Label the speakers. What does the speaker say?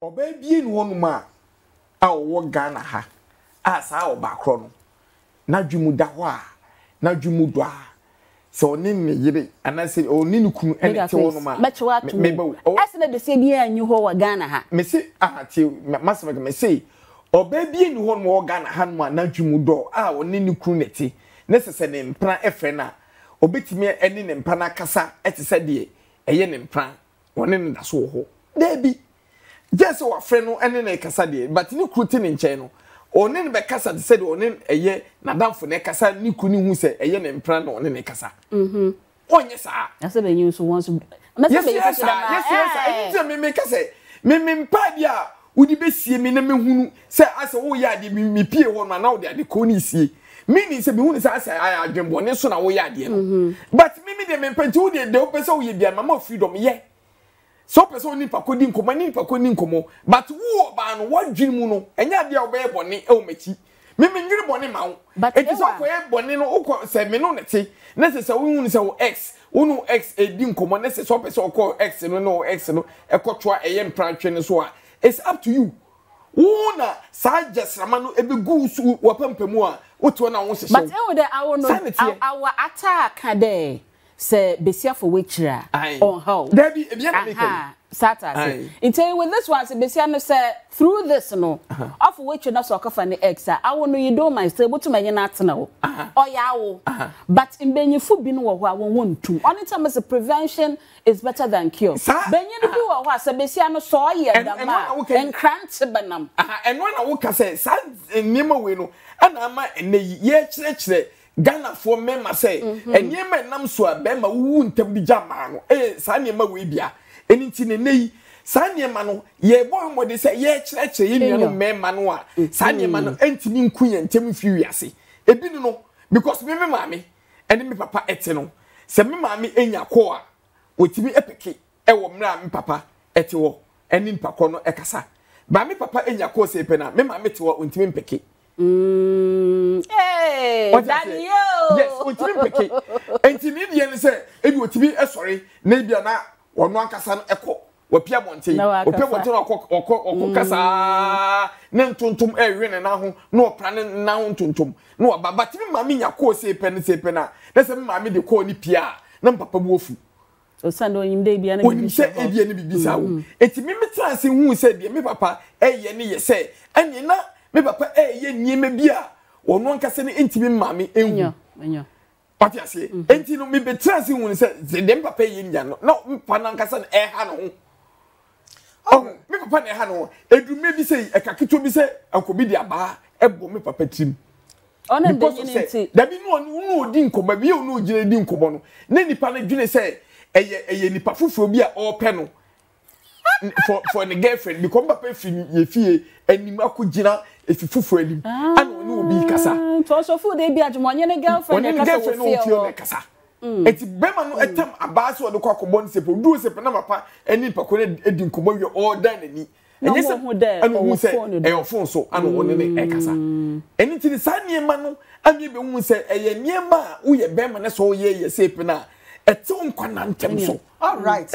Speaker 1: Oba bie ni honuma a wo Ghana ha a saa obakro no na dwumu da ho a na dwumu do a se oni ne yire anase oni ne kunu ene te honuma
Speaker 2: mebe asena de se bia anyu ho wa Ghana ha
Speaker 1: me se ahati masema me se oba bie ni honuma wo Ghana ha no na dwumu do a oni ne kunu ne te ne sese ne mpra efre na obetimi ene ne mpa na kasa etese de eye ne mpra woni ne da so ho debi just wa friend no ene na kasa de but ni kruti ne nche no one ne be kasa de said one eye na damfo ne kasa ni kuni hu se eye ne mpra na one ne kasa onye sa
Speaker 2: ase be yin so won so
Speaker 1: yes me kasa me mpa dia udi be sie me na me hunu se ase wo ya de me pie ho na wo de ade ko ni sie meaning se be hunu se ase aya adwembo ne so na wo ya de no but me de me mpanti wo de o pese wo ye bia mama freedom ye so person ni pakodi nkomo ni pakodi nkomo but wo ba no wadwin mu no enya dia obaye bone e o machi me nwiri bone ma wo eti so ko e bone no ukọ se me no nete na se wo hunu se wo x unu x edi nkomo na se so person ko x no x no e kotwa eye mpratwe ne so a it's up to you una sa jesrama no e be gu su wapampamu a woto na wo hyehyɛ
Speaker 2: but e wo de awo no awa attack there say besia for witchra on how
Speaker 1: there be ebia na make
Speaker 2: Saturday. Until with this one, besia no say through this no of which na so kafa ne ex I won you do my say but me na atena wo oyawo but mbenyifu bi no wo ho a won tum only time is prevention is better than cure benyi no bi wo ho a say besia no so ye dama en crunch banam
Speaker 1: and when I woka say sad nima we no ana ama ne ye kire Ghana for member say enye nam so a be ma wu ntam bi jama no sa niema we bia enti ne nei sa niema no ye boy mo de say ye kire ye nua no member no a sa niema no enti ni nku ye ntam fi wiase ebi no because me maame ene me papa ete no se me maame enya ko a otimi epeke e wo mra me papa ete wo ene mpako no ekasa ba me papa enya ko se pe na me maame te wo ontimi mpeke
Speaker 2: hey Daniel
Speaker 1: yes otimi mpeke enti ni de ne se ebi otimi esori na bia na wono ankasa no eko wapia monte opia monte okọ kasa ne ntontom ewe ne na ho na opra ne na ho ntontom na obaba timi maame nya ko se pe na na se maame de ko ni pia na papa bu ofu
Speaker 2: so sando onyim de bia na
Speaker 1: bibi se ebia na bibi sa wo enti mi transe hu se de me papa eye ne ye se anye na me papa eye niema bia wono ankasa ne entimi maame enhu
Speaker 2: enyo
Speaker 1: pati ase enti no me be transe hu se de papa eye nya no na papa na ankasa ne ha no oh me papa ne ha no edume bi se ekakito bi se akobi di aba ebo me papa trim
Speaker 2: ona de nyinti
Speaker 1: da bi no odi nkoba bi no gire di nkobo no na nipa na dwene se eye nipa foforo bi a o pe no for the girlfriend because papa fi ye fie anim akogina efi foforo anim ana oni obi kasa
Speaker 2: to so fu de bi adwonye ne girlfriend
Speaker 1: ne kasa eti bema no etam abaso de kwa kobo nsepo du sepo na mapa eni pako ne edi nkomo wi all dan ani enye se anu hu se phone so anu woni ne ekasa eni ti sa niema no ami be hu se eye niema wo ye bema ne so ye sepo na eto nkwana ntem so
Speaker 3: all right